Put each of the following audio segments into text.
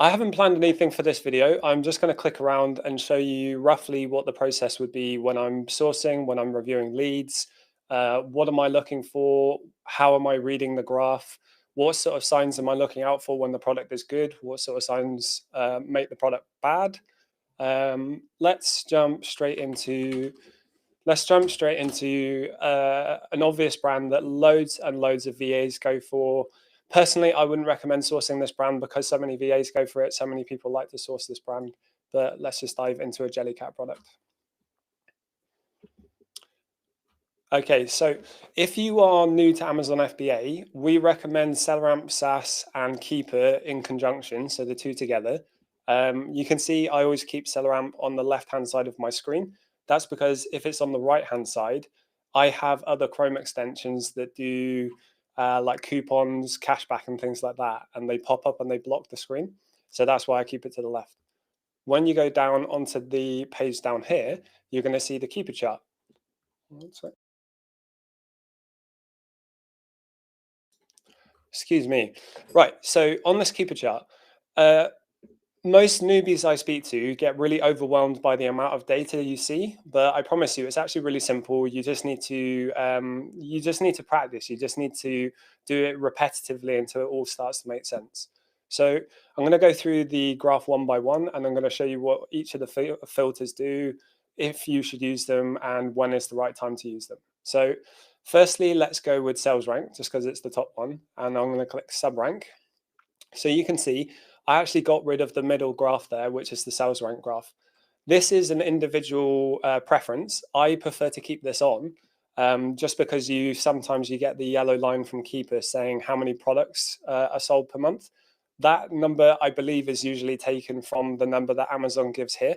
I haven't planned anything for this video. I'm just going to click around and show you roughly what the process would be when I'm sourcing, when I'm reviewing leads. What am I looking for? How am I reading the graph? What sort of signs am I looking out for when the product is good? What sort of signs make the product bad? Let's jump straight into an obvious brand that loads and loads of VAs go for. Personally, I wouldn't recommend sourcing this brand because so many VAs go for it. So many people like to source this brand. But let's just dive into a Jellycat product. Okay, so if you are new to Amazon FBA, we recommend SellerAmp SaaS and Keepa in conjunction, so the two together. You can see I always keep SellerAmp on the left-hand side of my screen. That's because if it's on the right-hand side, I have other Chrome extensions that do like coupons, cashback, and things like that, and they pop up and they block the screen. So that's why I keep it to the left. When you go down onto the page down here, you're going to see the Keepa chart. Excuse me. Right. So on this Keepa chart, uh, most newbies I speak to get really overwhelmed by the amount of data you see, but I promise you, it's actually really simple. You just need to practice. You just need to do it repetitively until it all starts to make sense. So I'm going to go through the graph one by one, and I'm going to show you what each of the filters do, if you should use them, and when is the right time to use them. So firstly, let's go with sales rank, just because it's the top one, and I'm going to click sub rank. So you can see I actually got rid of the middle graph there, which is the sales rank graph. This is an individual preference. I prefer to keep this on just because sometimes you get the yellow line from Keepa saying how many products are sold per month. That number, I believe, is usually taken from the number that Amazon gives here.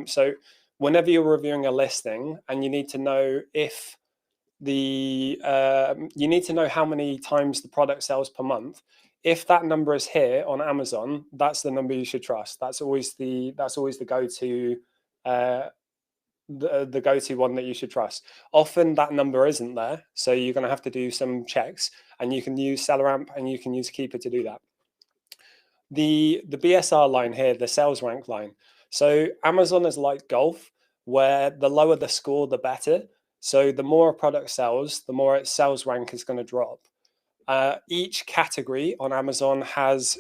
So whenever you're reviewing a listing and you need to know if you need to know how many times the product sells per month. If that number is here on Amazon, that's the number you should trust. That's always the go-to the go-to one that you should trust. Often that number isn't there, so you're going to have to do some checks, and you can use SellerAmp and you can use Keepa to do that. The BSR line here, the sales rank line. So Amazon is like golf, where the lower the score, the better. So the more a product sells, the more its sales rank is going to drop. Each category on Amazon has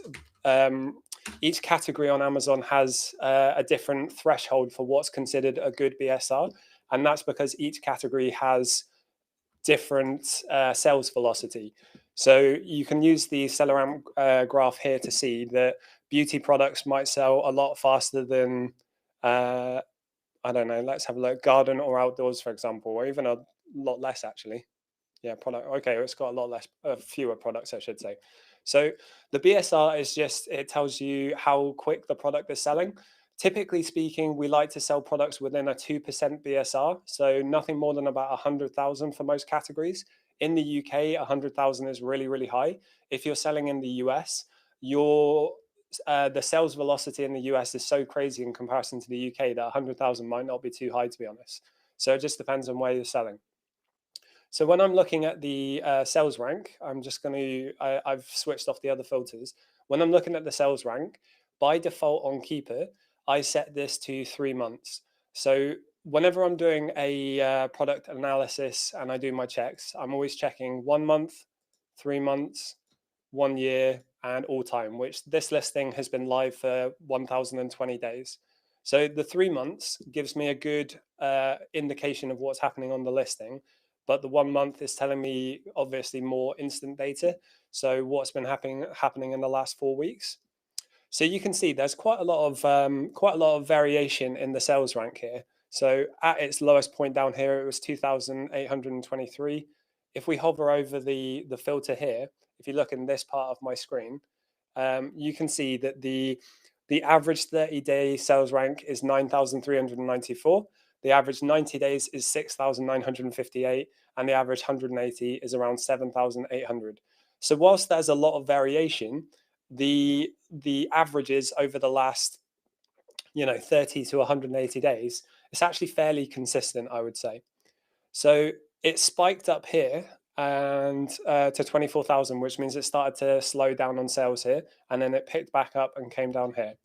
a different threshold for what's considered a good BSR, and that's because each category has different sales velocity. So you can use the SellerAmp graph here to see that beauty products might sell a lot faster than I don't know. Let's have a look. Garden or outdoors, for example, or even a lot less actually. Yeah, product. Okay, it's got a lot less, fewer products, I should say. So the BSR is just, it tells you how quick the product is selling. Typically speaking, we like to sell products within a 2% BSR, so nothing more than about 100,000 for most categories. In the UK, 100,000 is really, really high. If you're selling in the US, the sales velocity in the US is so crazy in comparison to the UK that 100,000 might not be too high, to be honest. So it just depends on where you're selling. So when I'm looking at the sales rank, I've switched off the other filters. When I'm looking at the sales rank, by default on Keepa, I set this to 3 months. So whenever I'm doing a product analysis and I do my checks, I'm always checking 1 month, 3 months, 1 year, and all time, which this listing has been live for 1,020 days. So the 3 months gives me a good indication of what's happening on the listing, but the 1 month is telling me obviously more instant data. So what's been happening in the last 4 weeks. So you can see there's quite a lot of variation in the sales rank here. So at its lowest point down here, it was 2,823. If we hover over the filter here, if you look in this part of my screen, you can see that the average 30-day sales rank is 9,394. The average 90 days is 6,958, and the average 180 is around 7,800. So whilst there's a lot of variation, the averages over the last 30 to 180 days, it's actually fairly consistent, I would say. So it spiked up here and to 24,000, which means it started to slow down on sales here, and then it picked back up and came down here.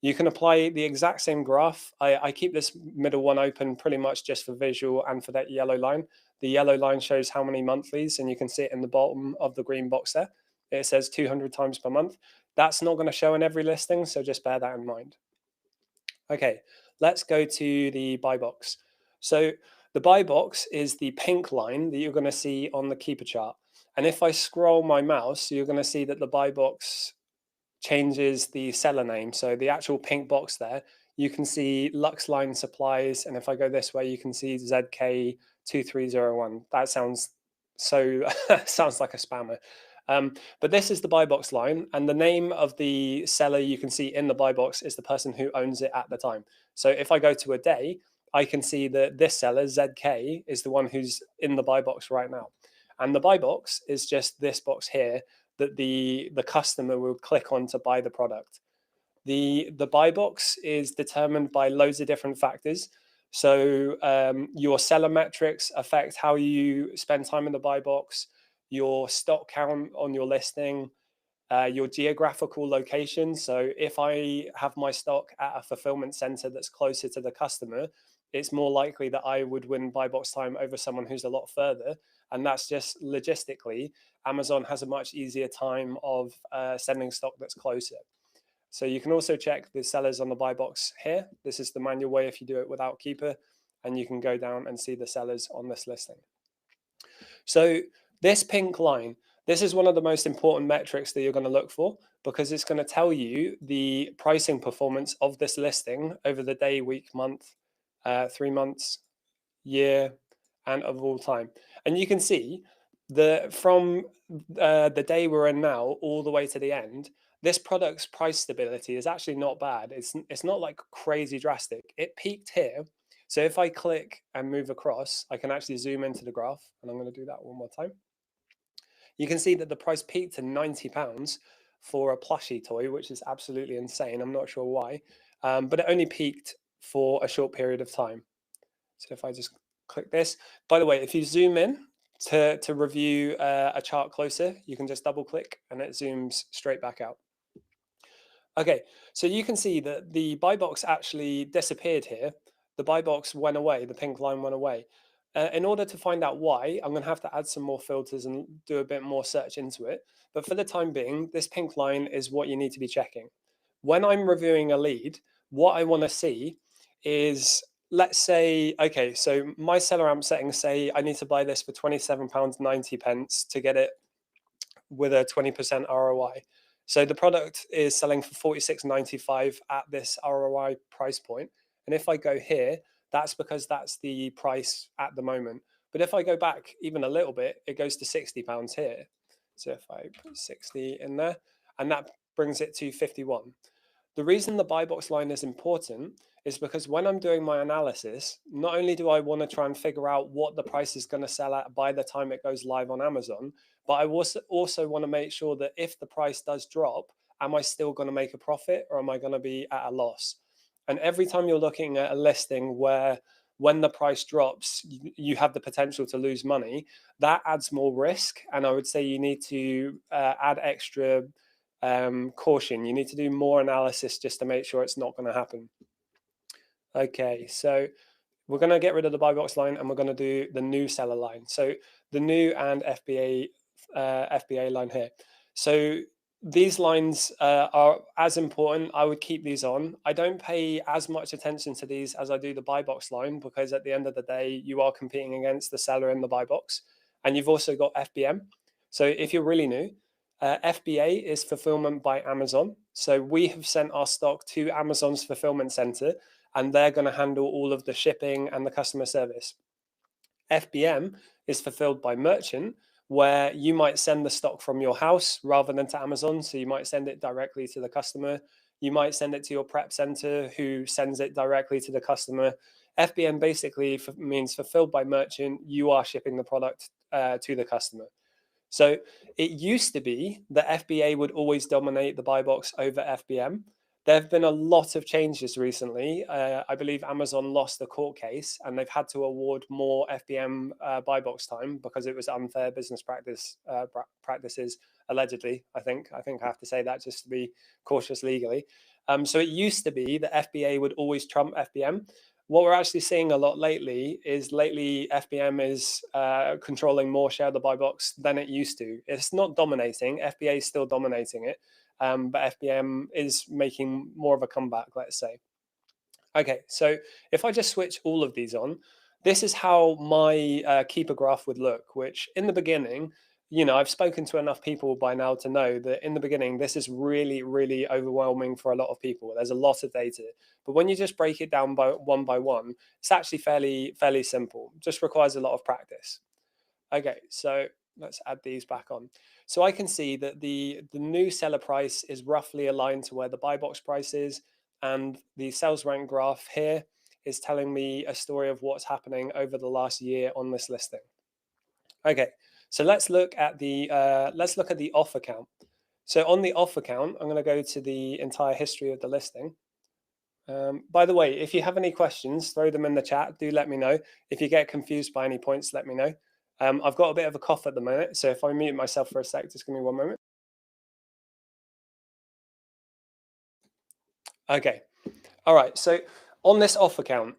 You can apply the exact same graph. I keep this middle one open pretty much just for visual and for that yellow line. The yellow line shows how many monthlies, and you can see it in the bottom of the green box there. It says 200 times per month. That's not going to show in every listing, so just bear that in mind. Okay, let's go to the buy box. So the buy box is the pink line that you're going to see on the Keepa chart. And if I scroll my mouse, you're going to see that the buy box changes the seller name. So the actual pink box there, you can see Luxline Supplies. And if I go this way, you can see ZK2301. That sounds so, sounds like a spammer. But this is the buy box line, and the name of the seller you can see in the buy box is the person who owns it at the time. So if I go to a day, I can see that this seller, ZK, is the one who's in the buy box right now. And the buy box is just this box here that the customer will click on to buy the product. The buy box is determined by loads of different factors. So your seller metrics affect how you spend time in the buy box, your stock count on your listing, your geographical location. So if I have my stock at a fulfillment center that's closer to the customer, it's more likely that I would win buy box time over someone who's a lot further. And that's just logistically, Amazon has a much easier time of sending stock that's closer. So you can also check the sellers on the buy box here. This is the manual way if you do it without Keepa, and you can go down and see the sellers on this listing. So this pink line, this is one of the most important metrics that you're going to look for, because it's going to tell you the pricing performance of this listing over the day, week, month, 3 months, year, and of all time. And you can see that from the day we're in now all the way to the end, this product's price stability is actually not bad. It's not like crazy drastic. It peaked here. So if I click and move across, I can actually zoom into the graph, and I'm going to do that one more time. You can see that the price peaked to £90 for a plushie toy, which is absolutely insane. I'm not sure why, but it only peaked for a short period of time. So if I just click this, by the way, if you zoom in to review a chart closer, you can just double click and it zooms straight back out. Okay, so you can see that the buy box actually disappeared here. The buy box went away, the pink line went away. In order to find out why, I'm going to have to add some more filters and do a bit more search into it. But for the time being, this pink line is what you need to be checking. When I'm reviewing a lead, what I want to see is, let's say, okay, so my seller amp settings say I need to buy this for £27.90 to get it with a 20% ROI. So the product is selling for $46.95 at this ROI price point. And if I go here, that's because that's the price at the moment. But if I go back even a little bit, it goes to £60 here. So if I put 60 in there, and that brings it to 51. The reason the buy box line is important is because when I'm doing my analysis, not only do I want to try and figure out what the price is going to sell at by the time it goes live on Amazon, but I also want to make sure that if the price does drop, am I still going to make a profit, or am I going to be at a loss? And every time you're looking at a listing where when the price drops, you have the potential to lose money, that adds more risk. And I would say you need to add extra caution. You need to do more analysis just to make sure it's not going to happen. Okay, so we're going to get rid of the buy box line and we're going to do the new seller line. So the new and FBA line here. So these lines are as important. I would keep these on. I don't pay as much attention to these as I do the buy box line, because at the end of the day, you are competing against the seller in the buy box. And you've also got FBM. So if you're really new, FBA is fulfillment by Amazon. So we have sent our stock to Amazon's fulfillment center, and they're going to handle all of the shipping and the customer service. FBM is fulfilled by merchant, where you might send the stock from your house rather than to Amazon. So you might send it directly to the customer. You might send it to your prep center, who sends it directly to the customer. FBM basically means fulfilled by merchant. You are shipping the product to the customer. So it used to be that FBA would always dominate the buy box over FBM. There have been a lot of changes recently. I believe Amazon lost the court case, and they've had to award more FBM buy box time because it was unfair business practices allegedly. I think I have to say that just to be cautious legally. So it used to be that FBA would always trump FBM. What we're actually seeing a lot lately FBM is controlling more share of the buy box than it used to. It's not dominating. FBA is still dominating it, but FBM is making more of a comeback, let's say. Okay, so if I just switch all of these on, this is how my Keepa graph would look, which in the beginning, I've spoken to enough people by now to know that in the beginning, this is really, really overwhelming for a lot of people. There's a lot of data. But when you just break it down by one, it's actually fairly simple. It just requires a lot of practice. Okay, so let's add these back on. So I can see that the new seller price is roughly aligned to where the buy box price is, and the sales rank graph here is telling me a story of what's happening over the last year on this listing. Okay, so let's look at the offer count. So on the offer count, I'm going to go to the entire history of the listing. By the way, if you have any questions, throw them in the chat. Do let me know. If you get confused by any points, let me know. I've got a bit of a cough at the moment, so if I mute myself for a sec, just give me one moment. Okay. All right. So on this offer count,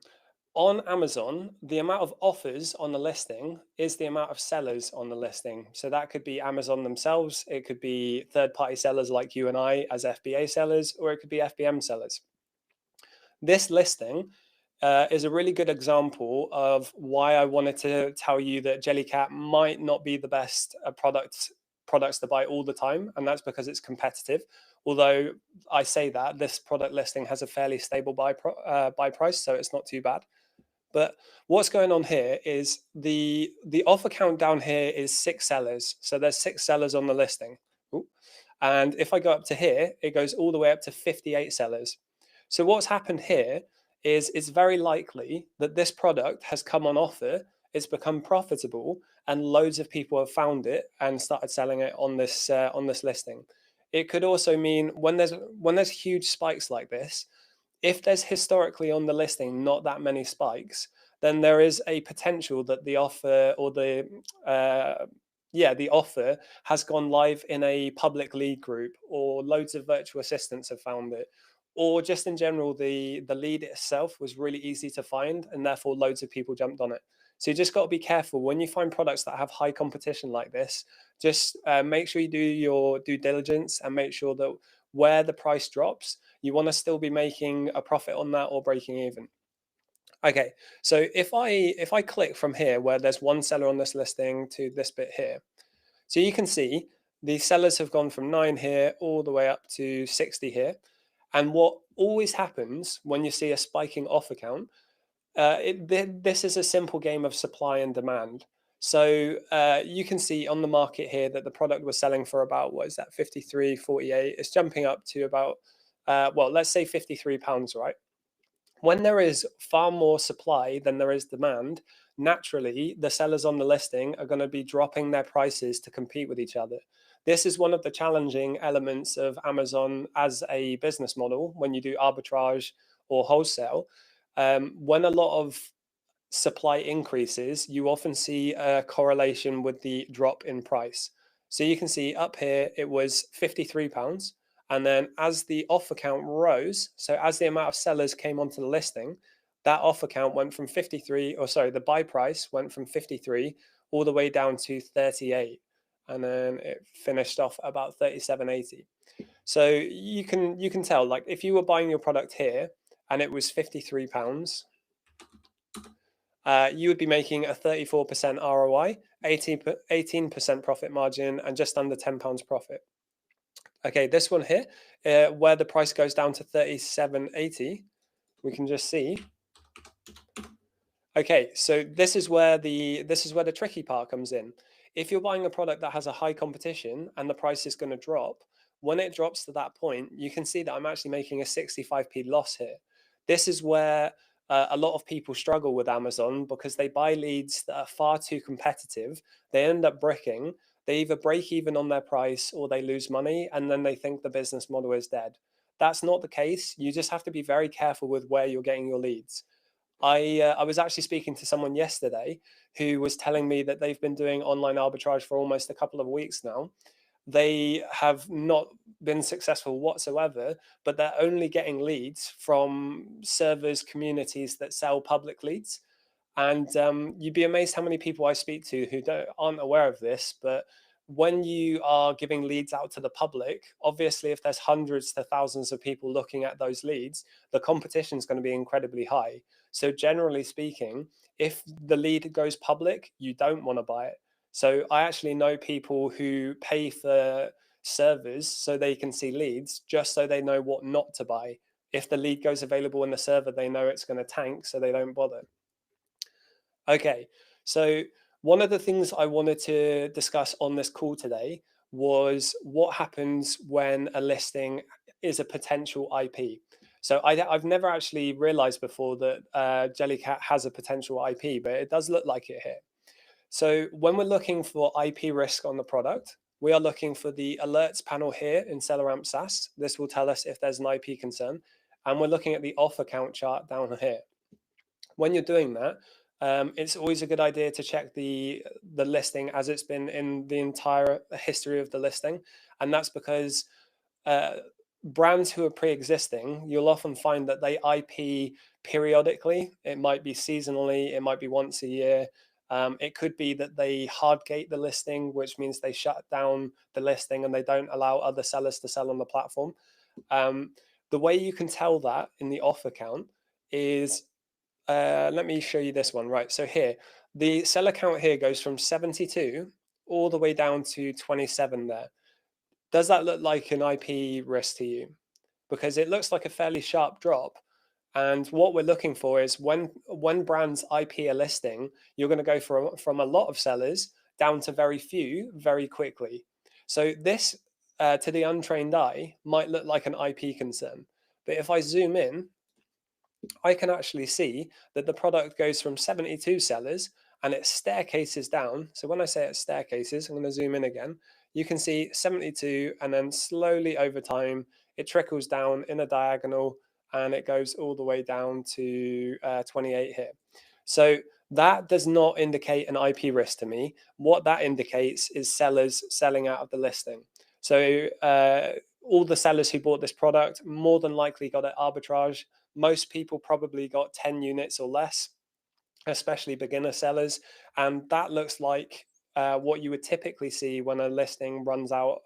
on Amazon, the amount of offers on the listing is the amount of sellers on the listing. So that could be Amazon themselves, it could be third-party sellers like you and I as FBA sellers, or it could be FBM sellers. This listing is a really good example of why I wanted to tell you that Jellycat might not be the best products to buy all the time, and that's because it's competitive. Although I say that this product listing has a fairly stable buy price, so it's not too bad. But what's going on here is the offer count down here is 6 sellers, so there's 6 sellers on the listing. Ooh. And if I go up to here, it goes all the way up to 58 sellers. So what's happened here is it's very likely that this product has come on offer, it's become profitable, and loads of people have found it and started selling it on this listing. It could also mean when there's huge spikes like this, if there's historically on the listing not that many spikes, then there is a potential that the offer or the offer has gone live in a public lead group, or loads of virtual assistants have found it, or just in general the lead itself was really easy to find and therefore loads of people jumped on it. So you just got to be careful when you find products that have high competition like this. Just make sure you do your due diligence and make sure that where the price drops, you want to still be making a profit on that or breaking even. Okay, so if I click from here where there's one seller on this listing to this bit here, so you can see the sellers have gone from 9 here all the way up to 60 here. And what always happens when you see a spiking offer count, this is a simple game of supply and demand. So you can see on the market here that the product was selling for about, what is that, 53.48. It's jumping up to about, well, let's say £53, right? When there is far more supply than there is demand, naturally the sellers on the listing are going to be dropping their prices to compete with each other. This is one of the challenging elements of Amazon as a business model when you do arbitrage or wholesale. When a lot of supply increases, you often see a correlation with the drop in price. So you can see up here, it was £53. And then as the offer count rose, so as the amount of sellers came onto the listing, that offer count went from 53, or sorry, the buy price went from 53 all the way down to 38. And then it finished off about 37.80. So you can tell, like, if you were buying your product here and it was £53, you would be making a 34% ROI, 18% profit margin, and just under £10 profit. Okay, this one here, where the price goes down to 37.80, we can just see. Okay, so this is where the tricky part comes in. If you're buying a product that has a high competition and the price is going to drop, when it drops to that point, you can see that I'm actually making a 65p loss here. This is where a lot of people struggle with Amazon because they buy leads that are far too competitive. They end up bricking. They either break even on their price or they lose money, and then they think the business model is dead. That's not the case. You just have to be very careful with where you're getting your leads. I was actually speaking to someone yesterday who was telling me that they've been doing online arbitrage for almost a couple of weeks now. They have not been successful whatsoever, but they're only getting leads from servers, communities that sell public leads. And you'd be amazed how many people I speak to who aren't aware of this. But when you are giving leads out to the public, obviously, if there's hundreds to thousands of people looking at those leads, the competition is going to be incredibly high. So, generally speaking, if the lead goes public, you don't want to buy it. So, I actually know people who pay for servers so they can see leads just so they know what not to buy. If the lead goes available in the server, they know it's going to tank, so they don't bother. Okay, so one of the things I wanted to discuss on this call today was what happens when a listing is a potential IP. So I've never actually realized before that Jellycat has a potential IP, but it does look like it here. So when we're looking for IP risk on the product, we are looking for the alerts panel here in SellerAmp SaaS. This will tell us if there's an IP concern. And we're looking at the offer count chart down here. When you're doing that, it's always a good idea to check the listing as it's been in the entire history of the listing, and that's because uh, brands who are pre-existing, you'll often find that they IP periodically. It might be seasonally, it might be once a year. It could be that they hardgate the listing, which means they shut down the listing and they don't allow other sellers to sell on the platform. The way you can tell that in the offer count is let me show you this one. Right. So here, the seller count here goes from 72 all the way down to 27 there. Does that look like an IP risk to you? Because it looks like a fairly sharp drop. And what we're looking for is when brands IP a listing, you're going to go from a lot of sellers down to very few very quickly. So this, to the untrained eye, might look like an IP concern. But if I zoom in, I can actually see that the product goes from 72 sellers and it staircases down. So when I say it staircases, I'm going to zoom in again. You can see 72, and then slowly over time, it trickles down in a diagonal and it goes all the way down to 28 here. So that does not indicate an IP risk to me. What that indicates is sellers selling out of the listing. So all the sellers who bought this product more than likely got it arbitrage. Most people probably got 10 units or less, especially beginner sellers. And that looks like what you would typically see when a listing runs out,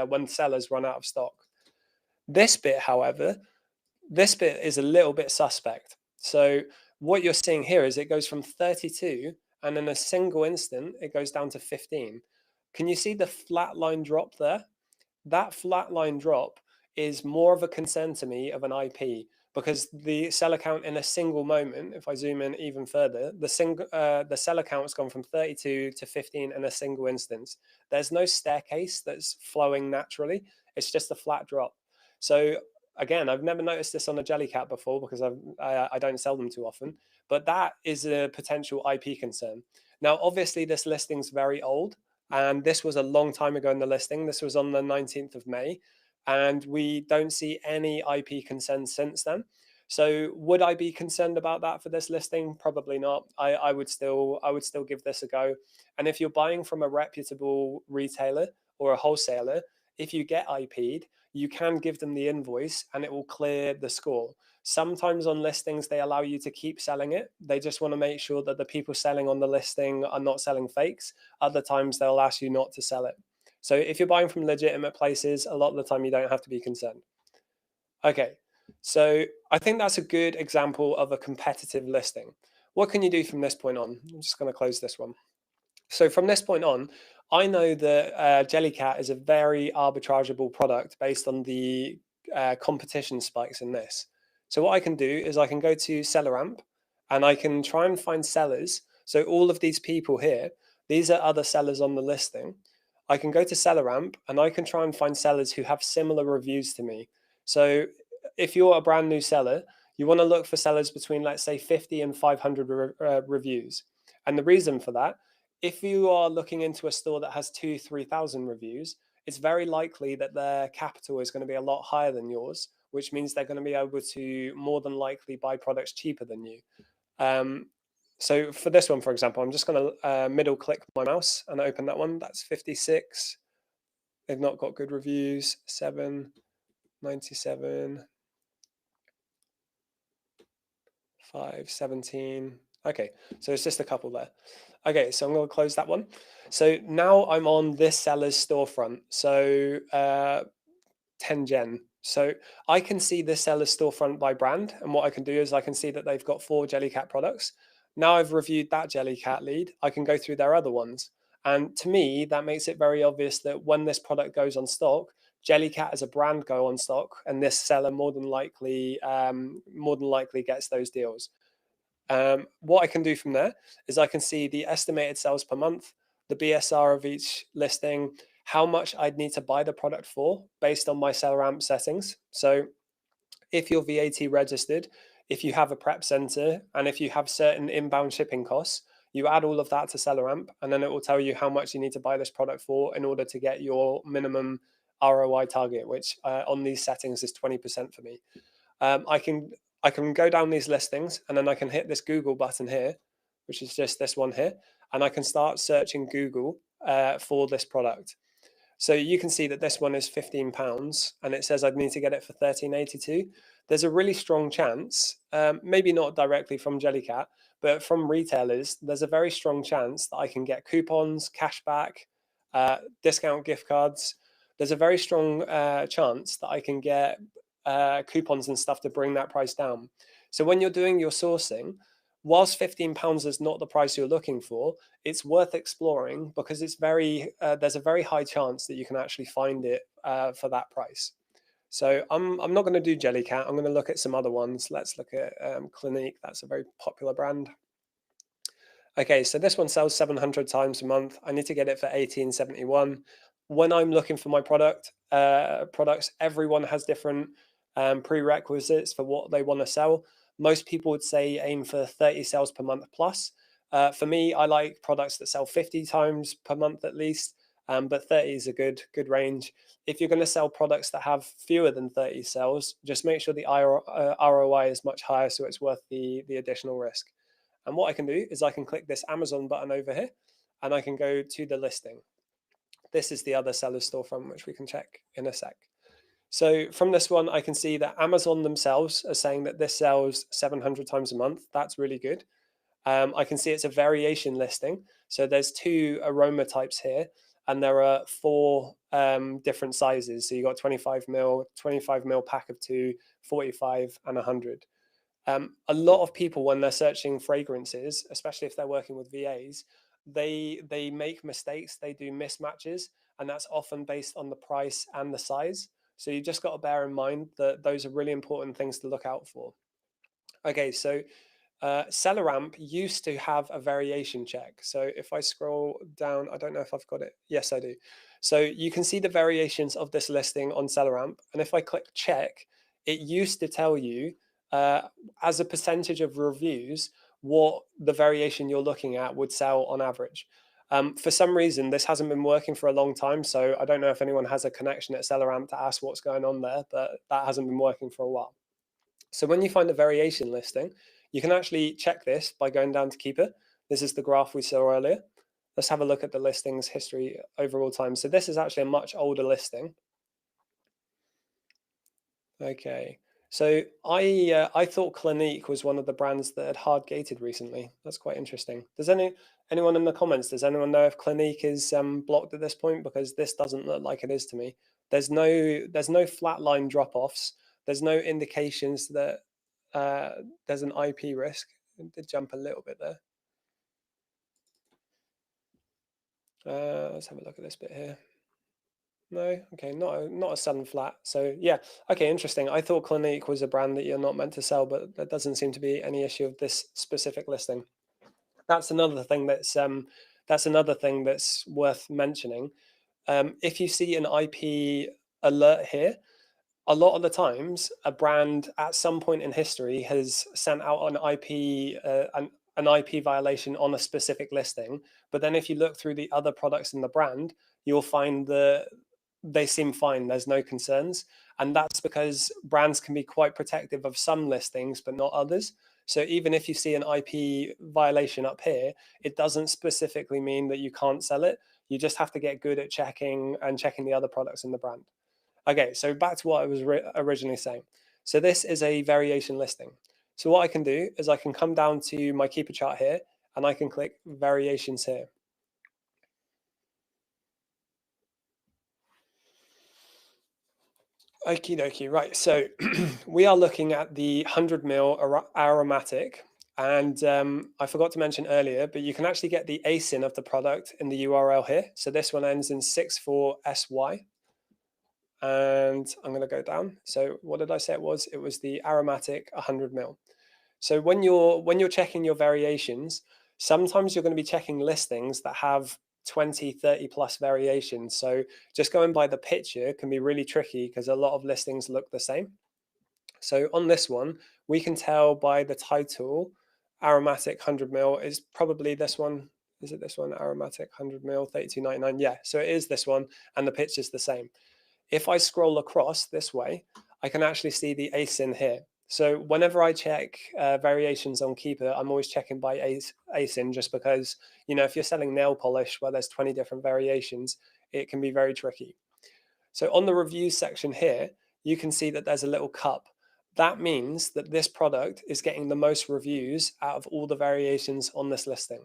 when sellers run out of stock. This bit, however, this bit is a little bit suspect. So what you're seeing here is it goes from 32 and in a single instant, it goes down to 15. Can you see the flat line drop there? That flat line drop is more of a concern to me of an IP, because the seller count in a single moment, if I zoom in even further, the seller count has gone from 32 to 15 in a single instance. There's no staircase that's flowing naturally. It's just a flat drop. So again, I've never noticed this on a Jellycat before because I don't sell them too often, but that is a potential IP concern. Now, obviously, this listing's very old, and this was a long time ago in the listing. This was on the 19th of May, and we don't see any IP concerns since then. So would I be concerned about that for this listing? Probably not. I would still give this a go. And if you're buying from a reputable retailer or a wholesaler, if you get IP'd, you can give them the invoice and it will clear the score. Sometimes on listings, they allow you to keep selling it. They just want to make sure that the people selling on the listing are not selling fakes. Other times they'll ask you not to sell it. So if you're buying from legitimate places, a lot of the time you don't have to be concerned. Okay, so I think that's a good example of a competitive listing. What can you do from this point on? I'm just going to close this one. So from this point on, I know that Jellycat is a very arbitrageable product based on the competition spikes in this. So what I can do is I can go to SellerAmp and I can try and find sellers. So all of these people here, these are other sellers on the listing. I can go to SellerAmp and I can try and find sellers who have similar reviews to me. So if you're a brand new seller, you want to look for sellers between, let's say, 50 and 500 reviews. And the reason for that, if you are looking into a store that has 2,000 to 3,000 reviews, it's very likely that their capital is going to be a lot higher than yours, which means they're going to be able to more than likely buy products cheaper than you. Um, so for this one, for example, I'm just going to middle click my mouse and open that one. That's 56. They've not got good reviews. 797, 517. Okay, so it's just a couple there. Okay, so I'm going to close that one. So now I'm on this seller's storefront. So 10 Gen. So I can see this seller's storefront by brand. And what I can do is I can see that they've got 4 Jellycat products. Now I've reviewed that Jellycat lead, I can go through their other ones. And to me, that makes it very obvious that when this product goes on stock, Jellycat as a brand go on stock, and this seller more than likely gets those deals. What I can do from there is I can see the estimated sales per month, the BSR of each listing, how much I'd need to buy the product for based on my seller amp settings. So if you're VAT registered, if you have a prep center, and if you have certain inbound shipping costs, you add all of that to seller amp, and then it will tell you how much you need to buy this product for in order to get your minimum ROI target, which on these settings is 20% for me. I can go down these listings, and then I can hit this Google button here, which is just this one here, and I can start searching Google for this product. So you can see that this one is £15, and it says I'd need to get it for £13.82. There's a really strong chance, maybe not directly from Jellycat, but from retailers, there's a very strong chance that I can get coupons, cashback, discount gift cards. There's a very strong chance that I can get coupons and stuff to bring that price down. So when you're doing your sourcing, whilst £15 is not the price you're looking for, it's worth exploring because it's there's a very high chance that you can actually find it for that price. So I'm not going to do Jellycat. I'm going to look at some other ones. Let's look at Clinique. That's a very popular brand. Okay, so this one sells 700 times a month. I need to get it for 1871. When I'm looking for my products, everyone has different prerequisites for what they want to sell. Most people would say aim for 30 sales per month plus. For me, I like products that sell 50 times per month at least, but 30 is a good range. If you're going to sell products that have fewer than 30 sales, just make sure the ROI is much higher, so it's worth the additional risk. And what I can do is I can click this Amazon button over here, and I can go to the listing. This is the other seller's storefront, which we can check in a sec. So from this one, I can see that Amazon themselves are saying that this sells 700 times a month. That's really good. I can see it's a variation listing. So there's 2 aroma types here, and there are 4 different sizes. So you got 25 ml, 25 ml pack of 2, 45, and 100. A lot of people, when they're searching fragrances, especially if they're working with VAs, they make mistakes. They do mismatches, and that's often based on the price and the size. So you just got to bear in mind that those are really important things to look out for. Okay, so Seller Amp used to have a variation check. So if I scroll down, I don't know if I've got it. Yes, I do. So you can see the variations of this listing on Seller Amp. And if I click check, it used to tell you as a percentage of reviews what the variation you're looking at would sell on average. For some reason, this hasn't been working for a long time. So I don't know if anyone has a connection at Seller Amp to ask what's going on there, but that hasn't been working for a while. So when you find a variation listing, you can actually check this by going down to Keepa. This is the graph we saw earlier. Let's have a look at the listings history overall time. So this is actually a much older listing. Okay, so I thought Clinique was one of the brands that had hard gated recently. That's quite interesting. Does anyone in the comments, does anyone know if Clinique is blocked at this point? Because this doesn't look like it is to me. There's no flat line drop offs. There's no indications that there's an IP risk. It did jump a little bit there. Let's have a look at this bit here. No, okay, not a sudden flat. So yeah, okay, interesting. I thought Clinique was a brand that you're not meant to sell, but that doesn't seem to be any issue of this specific listing. That's another thing that's worth mentioning. If you see an IP alert here, a lot of the times a brand at some point in history has sent out an IP violation on a specific listing. But then if you look through the other products in the brand, you'll find they seem fine. There's no concerns. And that's because brands can be quite protective of some listings, but not others. So even if you see an IP violation up here, it doesn't specifically mean that you can't sell it. You just have to get good at checking the other products in the brand. Okay, so back to what I was originally saying. So this is a variation listing. So what I can do is I can come down to my Keepa chart here and I can click variations here. Okie dokie, right. So we are looking at the 100 ml aromatic. And I forgot to mention earlier, but you can actually get the ASIN of the product in the URL here. So this one ends in 64SY. And I'm going to go down. So what did I say it was? It was the aromatic 100 ml. So when you're checking your variations, sometimes you're going to be checking listings that have 20, 30 plus variations. So just going by the picture can be really tricky because a lot of listings look the same. So on this one, we can tell by the title, aromatic 100 ml is probably this one. Is it this one? Aromatic 100 ml, 32.99. Yeah, so it is this one, and the picture's the same. If I scroll across this way, I can actually see the ASIN here. So whenever I check variations on Keepa, I'm always checking by ASIN just because, you know, if you're selling nail polish where there's 20 different variations, it can be very tricky. So on the reviews section here, you can see that there's a little cup. That means that this product is getting the most reviews out of all the variations on this listing.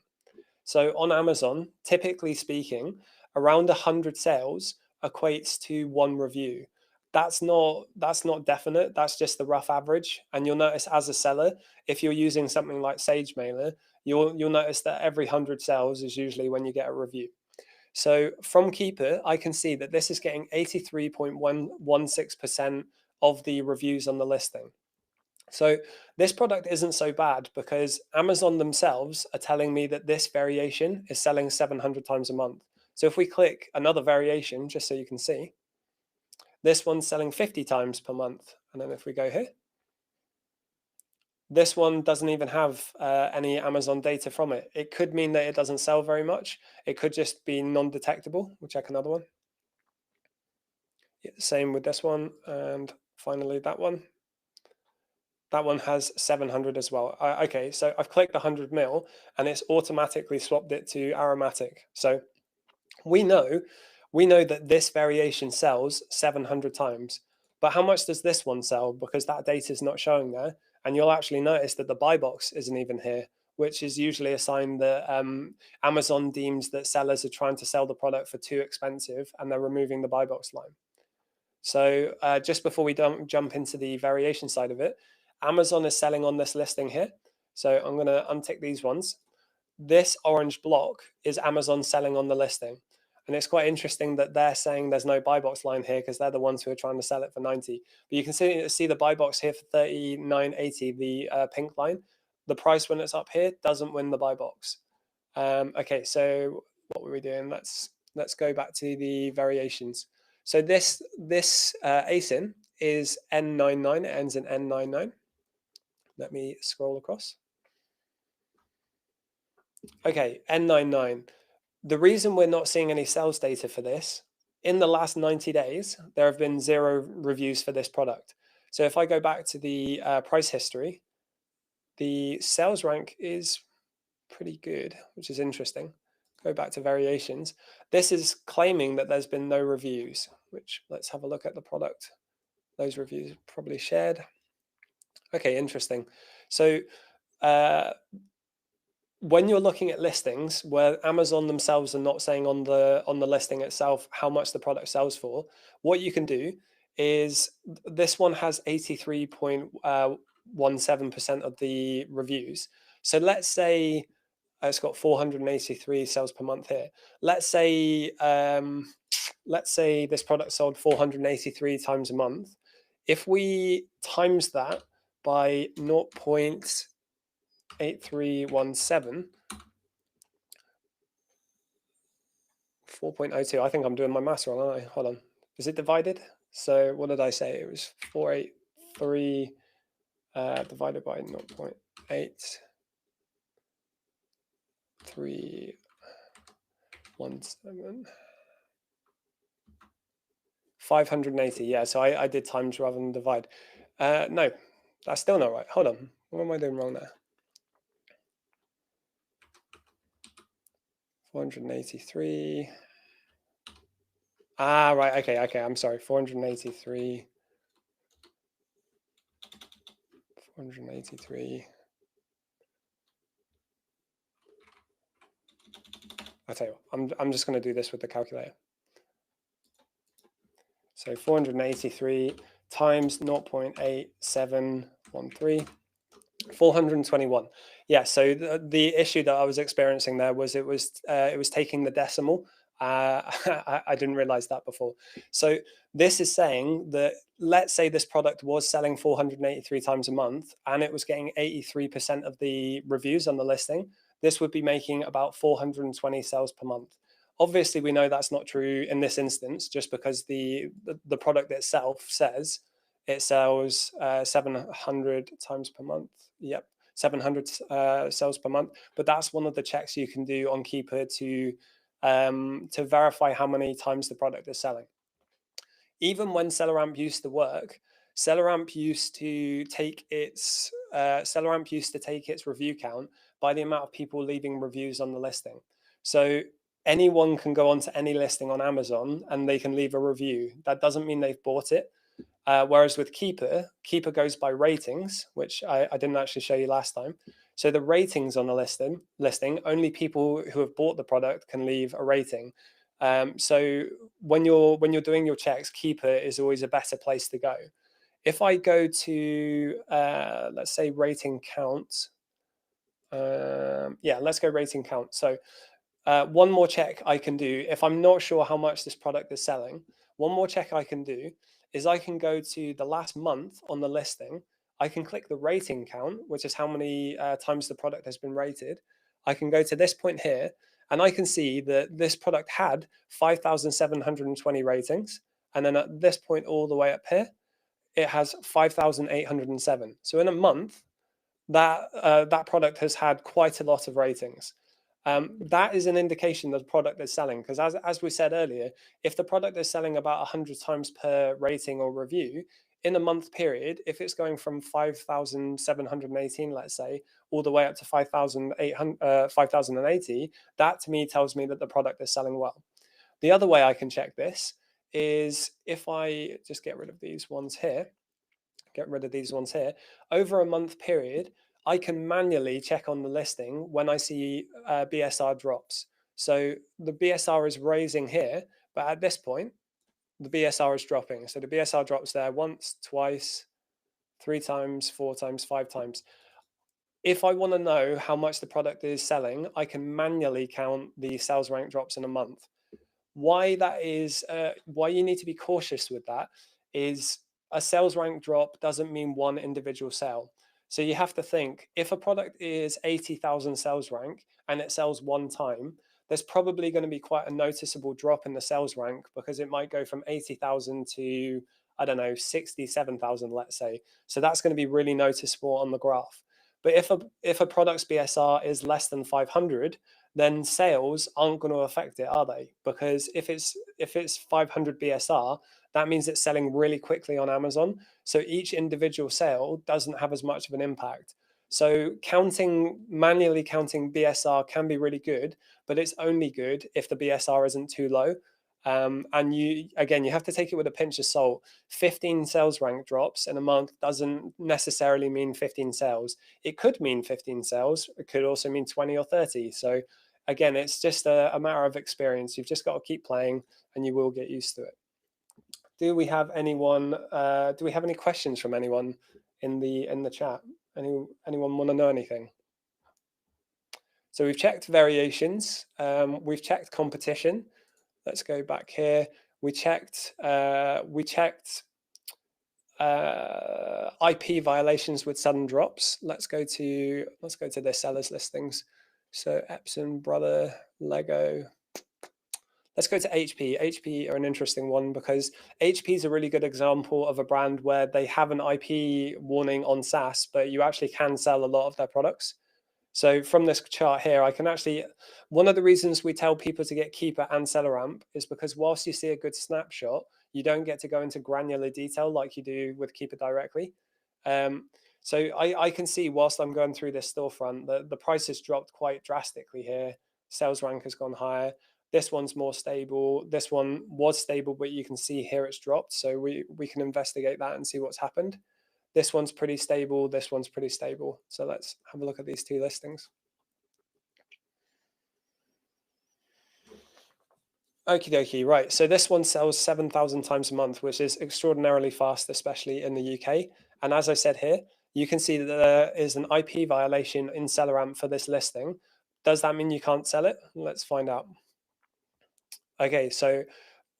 So on Amazon, typically speaking, around 100 sales equates to 1 review. That's not definite. That's just the rough average. And you'll notice as a seller, if you're using something like Sage Mailer, you'll notice that every 100 sales is usually when you get a review. So from Keepa, I can see that this is getting 83.16% of the reviews on the listing. So this product isn't so bad because Amazon themselves are telling me that this variation is selling 700 times a month. So if we click another variation, just so you can see, this one's selling 50 times per month. And then if we go here, this one doesn't even have any Amazon data from it. It could mean that it doesn't sell very much. It could just be non-detectable. We'll check another one. Yeah, same with this one. And finally, that one. That one has 700 as well. Okay, so I've clicked 100 ml and it's automatically swapped it to aromatic. So we know that this variation sells 700 times. But how much does this one sell? Because that data is not showing there. And you'll actually notice that the buy box isn't even here, which is usually a sign that Amazon deems that sellers are trying to sell the product for too expensive and they're removing the buy box line. So just before we jump into the variation side of it, Amazon is selling on this listing here. So I'm going to untick these ones. This orange block is Amazon selling on the listing. And it's quite interesting that they're saying there's no buy box line here because they're the ones who are trying to sell it for 90. But you can see the buy box here for 39.80, the pink line. The price when it's up here doesn't win the buy box. Okay, so what were we doing? Let's go back to the variations. So this ASIN is N99. It ends in N99. Let me scroll across. Okay, N99. The reason we're not seeing any sales data for this, in the last 90 days, there have been 0 reviews for this product. So if I go back to the price history, the sales rank is pretty good, which is interesting. Go back to variations. This is claiming that there's been no reviews, which let's have a look at the product. Those reviews probably shared. Okay, interesting. So when you're looking at listings where Amazon themselves are not saying on the listing itself how much the product sells for, what you can do is this one has 83.17% of the reviews. So let's say it's got 483 sales per month here. Let's say this product sold 483 times a month. If we times that by 0.8317, 4.02. I think I'm doing my maths wrong, aren't I? Hold on. Is it divided? So what did I say? It was 483 divided by 0.8317. 580. Yeah, so I did times rather than divide. No, that's still not right. Hold on. What am I doing wrong there? 483. Ah, right. Okay. I'm sorry. 483. 483. I'll tell you what, I'm just going to do this with the calculator. So 483 times 0.8713, 421. Yeah, so the issue that I was experiencing there was it was taking the decimal. I didn't realize that before. So this is saying that, let's say this product was selling 483 times a month and it was getting 83% of the reviews on the listing. This would be making about 420 sales per month. Obviously, we know that's not true in this instance, just because the product itself says it sells 700 times per month. Yep, 700 sales per month. But that's one of the checks you can do on Keepa to verify how many times the product is selling. Even when SellerAmp used to work, SellerAmp used to take its review count by the amount of people leaving reviews on the listing. So anyone can go onto any listing on Amazon and they can leave a review. That doesn't mean they've bought it. Whereas with Keepa goes by ratings, which I didn't actually show you last time. So the ratings on the listing, only people who have bought the product can leave a rating. So when you're doing your checks, Keepa is always a better place to go. If I go to let's say rating count, yeah, let's go rating count. So one more check I can do if I'm not sure how much this product is selling. One more check I can do is I can go to the last month on the listing. I can click the rating count, which is how many times the product has been rated. I can go to this point here and I can see that this product had 5,720 ratings. And then at this point all the way up here, it has 5,807. So in a month, that product has had quite a lot of ratings. That is an indication that the product is selling, because as we said earlier, if the product is selling about 100 times per rating or review in a month period, if it's going from 5,718, let's say, all the way up to 5,080, that to me tells me that the product is selling well. The other way I can check this is if I just get rid of these ones here, over a month period, I can manually check on the listing when I see BSR drops. So the BSR is raising here, but at this point, the BSR is dropping. So the BSR drops there once, twice, 3 times, 4 times, 5 times. If I want to know how much the product is selling, I can manually count the sales rank drops in a month. Why that is, why you need to be cautious with that is a sales rank drop doesn't mean one individual sale. So you have to think, if a product is 80,000 sales rank and it sells one time, there's probably going to be quite a noticeable drop in the sales rank, because it might go from 80,000 to, I don't know, 67,000, let's say. So that's going to be really noticeable on the graph. But if a product's BSR is less than 500, then sales aren't going to affect it, are they? Because if it's 500 BSR, that means it's selling really quickly on Amazon. So each individual sale doesn't have as much of an impact. So manually counting BSR can be really good, but it's only good if the BSR isn't too low. And you have to take it with a pinch of salt. 15 sales rank drops in a month doesn't necessarily mean 15 sales. It could mean 15 sales. It could also mean 20 or 30. So again, it's just a matter of experience. You've just got to keep playing and you will get used to it. Do we have anyone? Do we have any questions from anyone in the chat? Anyone want to know anything? So we've checked variations. We've checked competition. Let's go back here. We checked IP violations with sudden drops. Let's go to their sellers listings. So Epson, Brother, Lego. Let's go to HP. HP are an interesting one because HP is a really good example of a brand where they have an IP warning on SaaS, but you actually can sell a lot of their products. So from this chart here, I can actually, one of the reasons we tell people to get Keepa and SellerAmp is because whilst you see a good snapshot, You don't get to go into granular detail like you do with Keepa directly. Um, so I can see whilst I'm going through this storefront, the price has dropped quite drastically here. Sales rank has gone higher. This one's more stable. This one was stable, but you can see here it's dropped. So we can investigate that and see what's happened. This one's pretty stable. This one's pretty stable. So let's have a look at these two listings. Okie dokie, right. So this one sells 7,000 times a month, which is extraordinarily fast, especially in the UK. And as I said here, you can see that there is an IP violation in SellerAmp for this listing. Does that mean you can't sell it? Let's find out. Okay, so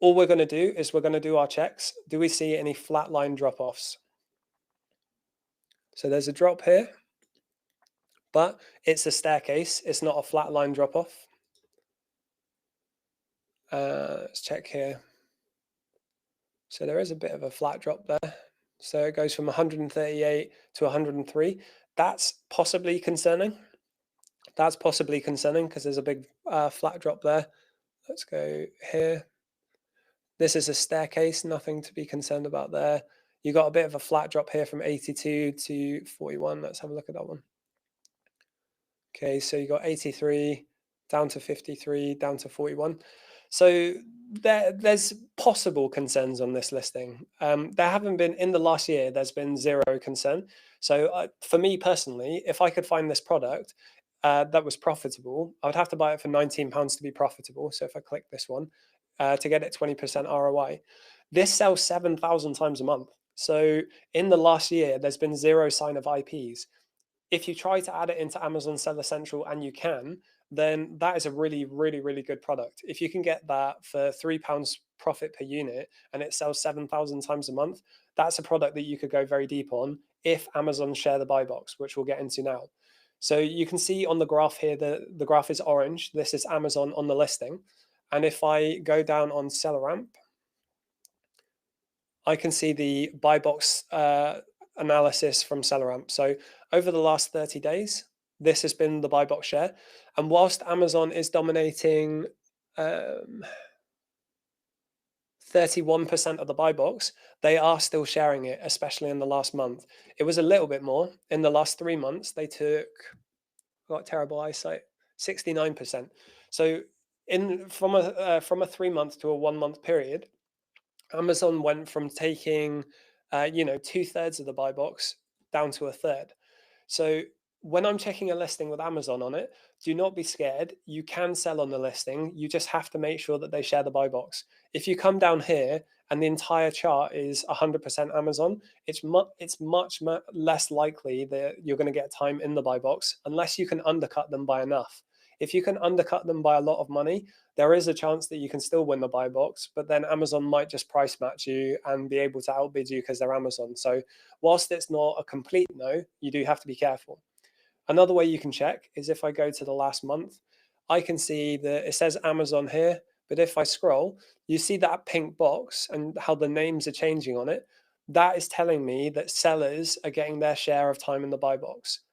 all we're going to do is we're going to do our checks. Do we see any flatline drop-offs? So there's a drop here, but it's a staircase. It's not a flatline drop-off. Let's check here. So there is a bit of a flat drop there. So it goes from 138 to 103. That's possibly concerning. That's possibly concerning because there's a big flat drop there. Let's go here. This is a staircase, nothing to be concerned about there. You got a bit of a flat drop here from 82 to 41. Let's have a look at that one. Okay, so you got 83 down to 53, down to 41. So there's possible concerns on this listing. There haven't been, in the last year, there's been zero concern. So for me personally, if I could find this product that was profitable, I would have to buy it for £19 to be profitable. So if I click this one, to get it 20% ROI, this sells 7,000 times a month. So in the last year, there's been zero sign of IPs. If you try to add it into Amazon Seller Central, and you can, then that is a really, really, really good product. If you can get that for £3 profit per unit and it sells 7,000 times a month, that's a product that you could go very deep on if Amazon share the buy box, which we'll get into now. So you can see on the graph here that the graph is orange. This is Amazon on the listing. And if I go down on SellerAmp, I can see the buy box analysis from SellerAmp. So over the last 30 days, this has been the buy box share. And whilst Amazon is dominating 31% of the buy box, they are still sharing it, especially in the last month. It was a little bit more. In the last 3 months, they took, got terrible eyesight, 69%. So from a 3 month to a 1 month period, Amazon went from taking, 2/3 of the buy box down to a third. So when I'm checking a listing with Amazon on it, do not be scared. You can sell on the listing. You just have to make sure that they share the buy box. If you come down here and the entire chart is 100% Amazon, it's much less likely that you're going to get time in the buy box unless you can undercut them by enough. If you can undercut them by a lot of money, there is a chance that you can still win the buy box, but then Amazon might just price match you and be able to outbid you because they're Amazon. So whilst it's not a complete no, you do have to be careful. Another way you can check is if I go to the last month, I can see that it says Amazon here, but if I scroll, you see that pink box and how the names are changing on it. That is telling me that sellers are getting their share of time in the buy box.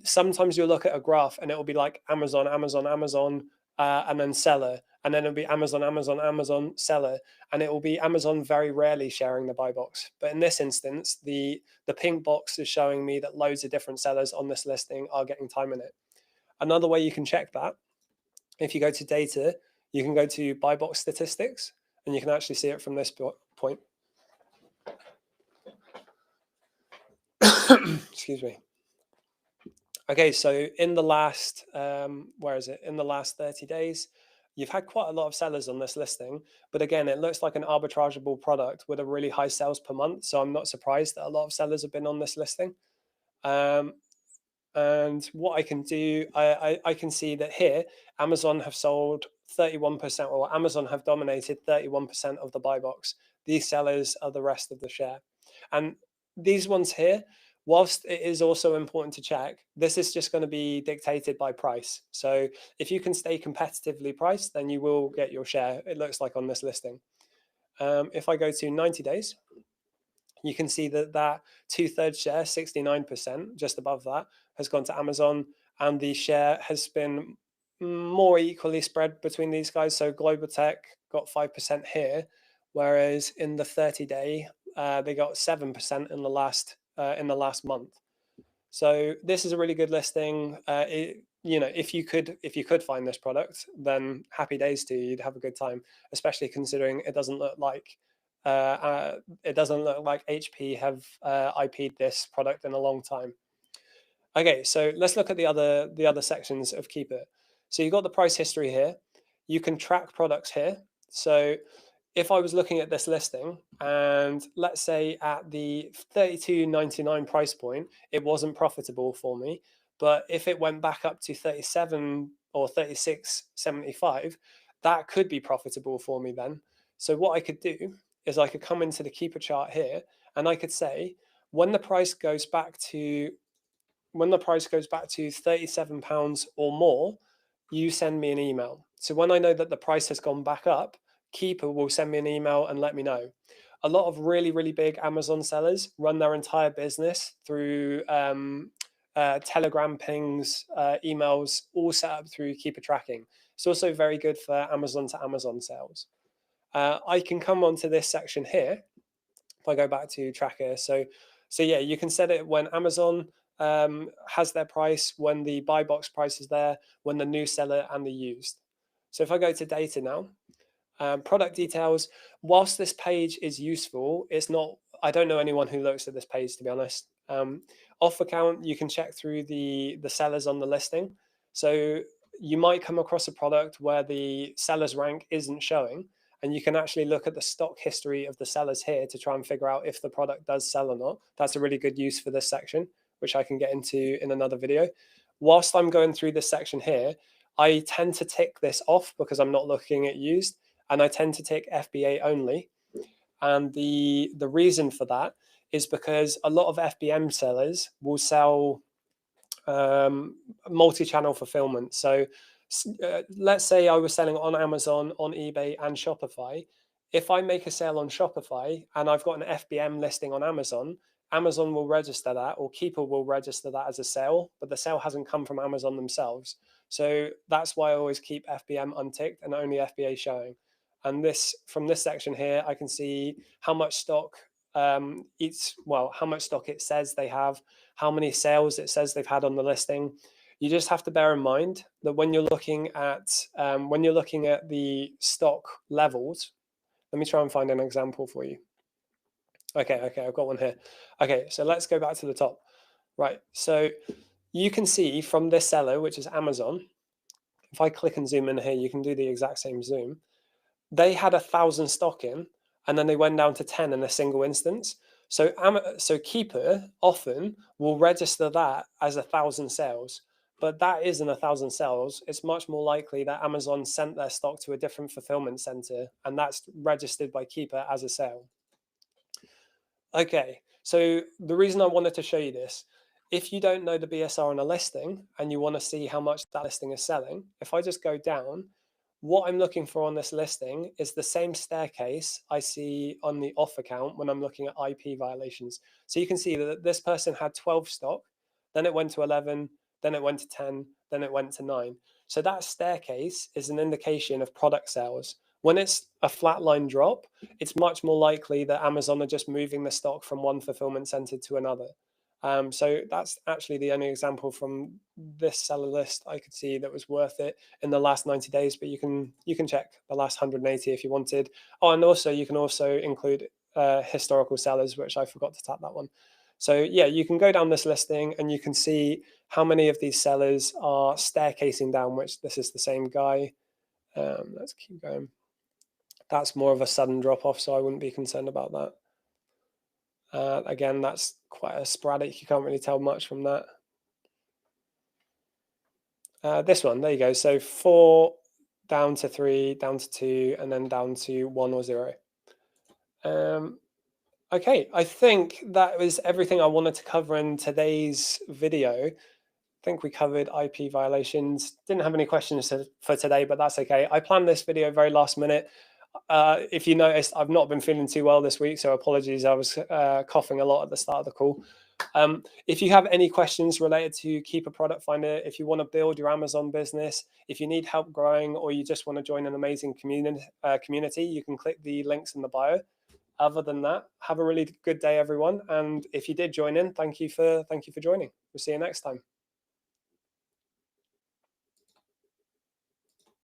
Sometimes you'll look at a graph and it will be like Amazon, Amazon, Amazon, and then seller, and then it'll be Amazon, Amazon, Amazon, seller, and it will be Amazon very rarely sharing the buy box. But in this instance, the pink box is showing me that loads of different sellers on this listing are getting time in it. Another way you can check that, if you go to data, you can go to buy box statistics, and you can actually see it from this point. Excuse me. Okay, so in the last, where is it? In the last 30 days, you've had quite a lot of sellers on this listing, but again, it looks like an arbitrageable product with a really high sales per month. So I'm not surprised that a lot of sellers have been on this listing. And what I can do, I can see that here, Amazon have sold 31%, or Amazon have dominated 31% of the buy box. These sellers are the rest of the share. And these ones here, whilst it is also important to check, this is just going to be dictated by price. So if you can stay competitively priced, then you will get your share, it looks like on this listing. If I go to 90 days, you can see that 2/3 share, 69%, just above that, has gone to Amazon, and the share has been more equally spread between these guys. So Global Tech got 5% here, whereas in the 30-day, they got 7% in the last month. So this is a really good listing. If you could find this product, then happy days to you. You'd have a good time, especially considering it doesn't look like HP have IP'd this product in a long time. Okay, so let's look at the other sections of Keepa. So you've got the price history here. You can track products here. So if I was looking at this listing and let's say at the $32.99 price point, it wasn't profitable for me, but if it went back up to 37 or 36.75, that could be profitable for me then. So what I could do is I could come into the Keepa chart here and I could say when the price goes back to £37 or more, you send me an email. So when I know that the price has gone back up, Keepa will send me an email and let me know. A lot of really, really big Amazon sellers run their entire business through Telegram pings, emails, all set up through Keepa tracking. It's also very good for Amazon to Amazon sales. I can come onto this section here. If I go back to tracker, so yeah, you can set it when Amazon has their price, when the buy box price is there, when the new seller and the used. So if I go to data now, product details, whilst this page is useful, it's not, I don't know anyone who looks at this page, to be honest. Off account, you can check through the sellers on the listing. So you might come across a product where the seller's rank isn't showing, and you can actually look at the stock history of the sellers here to try and figure out if the product does sell or not. That's a really good use for this section, which I can get into in another video. Whilst I'm going through this section here, I tend to tick this off because I'm not looking at used, and I tend to tick FBA only. And the reason for that is because a lot of FBM sellers will sell multi-channel fulfillment. So let's say I was selling on Amazon, on eBay, and Shopify. If I make a sale on Shopify and I've got an FBM listing on Amazon, Amazon will register that, or Keepa will register that as a sale, but the sale hasn't come from Amazon themselves. So that's why I always keep FBM unticked and only FBA showing. And from this section here, I can see how much stock how much stock it says they have, how many sales it says they've had on the listing. You just have to bear in mind that when you're looking at the stock levels, let me try and find an example for you. Okay, I've got one here. Okay, so let's go back to the top. Right, so you can see from this seller, which is Amazon, if I click and zoom in here, you can do the exact same zoom. They had 1,000 stock in, and then they went down to 10 in a single instance. So Keepa often will register that as 1,000 sales, but that isn't 1,000 sales. It's much more likely that Amazon sent their stock to a different fulfillment center, and that's registered by Keepa as a sale. Okay, so the reason I wanted to show you this, if you don't know the BSR on a listing and you want to see how much that listing is selling, if I just go down, what I'm looking for on this listing is the same staircase I see on the off account when I'm looking at IP violations. So you can see that this person had 12 stock, then it went to 11, then it went to 10, then it went to 9. So that staircase is an indication of product sales. When it's a flatline drop, it's much more likely that Amazon are just moving the stock from one fulfillment center to another. So that's actually the only example from this seller list I could see that was worth it in the last 90 days, but you can check the last 180 if you wanted. Oh, and also you can also include historical sellers, which I forgot to tap that one. So yeah, you can go down this listing and you can see how many of these sellers are staircasing down, which this is the same guy. Let's keep going. That's more of a sudden drop off, so I wouldn't be concerned about that. Again, that's quite a sporadic. You can't really tell much from that. This one, there you go. So 4 down to 3, down to 2, and then down to 1 or 0. Okay, I think that was everything I wanted to cover in today's video. I think we covered IP violations. Didn't have any questions for today, but that's okay. I planned this video very last minute. If you noticed, I've not been feeling too well this week, so apologies. I was coughing a lot at the start of the call. If you have any questions related to Keepa Product Finder, if you want to build your Amazon business, if you need help growing, or you just want to join an amazing community, you can click the links in the bio. Other than that, have a really good day, everyone. And if you did join in, thank you for joining. We'll see you next time.